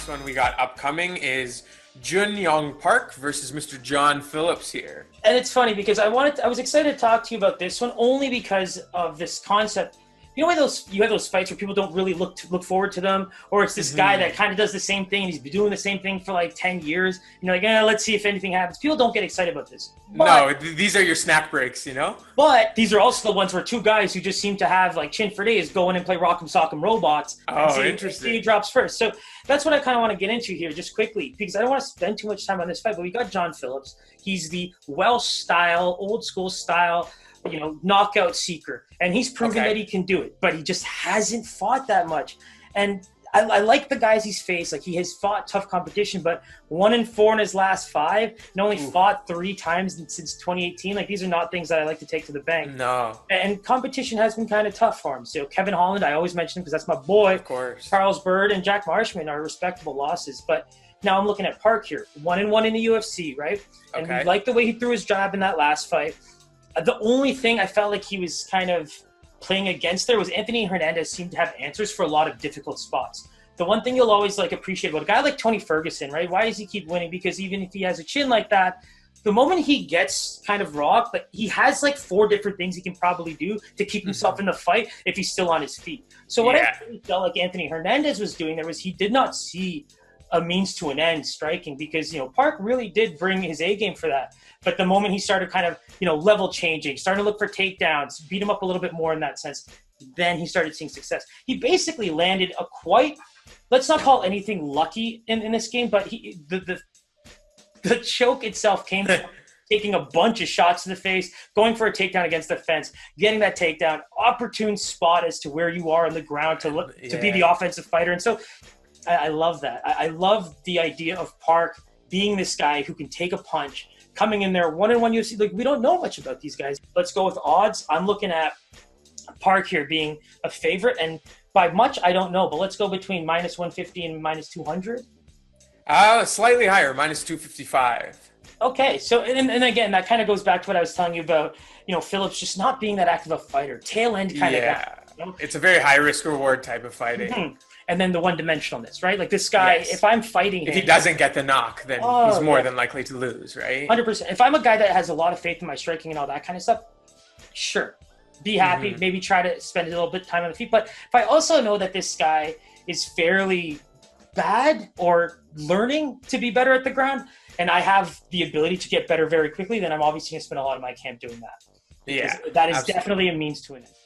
next one we got upcoming is Jun Yong Park versus Mr. John Phillips here. And it's funny because I was excited to talk to you about this one only because of this concept. You know why you have those fights where people don't really look forward to them, or it's this guy that kind of does the same thing and he's been doing the same thing for like 10 years. You know, like, let's see if anything happens. People don't get excited about this. No, these are your snack breaks, you know? But these are also the ones where two guys who just seem to have like chin for days go in and play Rock'em Sock'em Robots. Oh, interesting. See who drops first. So that's what I kind of want to get into here just quickly because I don't want to spend too much time on this fight, but we got John Phillips. He's the Welsh style, old school style, you know, knockout seeker. And he's proven that he can do it, but he just hasn't fought that much. And I like the guys he's faced. Like, he has fought tough competition, but 1-4 in his last 5 and only fought 3 times since 2018. Like, these are not things that I like to take to the bank. No. And competition has been kind of tough for him. So Kevin Holland, I always mention him because that's my boy. Of course. Charles Bird and Jack Marshman are respectable losses. But now I'm looking at Park here. 1-1 in the UFC, right? And we like the way he threw his jab in that last fight. The only thing I felt like he was kind of playing against there was Anthony Hernandez seemed to have answers for a lot of difficult spots. The one thing you'll always like appreciate about a guy like Tony Ferguson, right? Why does he keep winning? Because even if he has a chin like that, the moment he gets kind of rocked, like, he has like 4 different things he can probably do to keep himself in the fight if he's still on his feet. So what I really felt like Anthony Hernandez was doing there was he did not see a means to an end striking because, you know, Park really did bring his A game for that. But the moment he started kind of, you know, level changing, starting to look for takedowns, beat him up a little bit more in that sense, then he started seeing success. He basically landed a quite, let's not call anything lucky in this game, but the choke itself came from taking a bunch of shots to the face, going for a takedown against the fence, getting that takedown, opportune spot as to where you are on the ground to be the offensive fighter. And so I love that. I love the idea of Park being this guy who can take a punch, coming in there 1-1 UFC. Like, we don't know much about these guys. Let's go with odds. I'm looking at Park here being a favorite, and by much I don't know, but let's go between -150 and -200. Slightly higher, -255. Okay, so and again, that kind of goes back to what I was telling you about, you know, Phillips just not being that active a fighter, tail end kind of guy. You know? It's a very high risk reward type of fighting. And then the one-dimensionalness, right? Like, this guy, if I'm fighting him, if he doesn't get the knock, then he's more than likely to lose, right? 100%. If I'm a guy that has a lot of faith in my striking and all that kind of stuff, sure, be happy, maybe try to spend a little bit of time on the feet. But if I also know that this guy is fairly bad or learning to be better at the ground, and I have the ability to get better very quickly, then I'm obviously going to spend a lot of my camp doing that. Yeah, that is definitely a means to an end.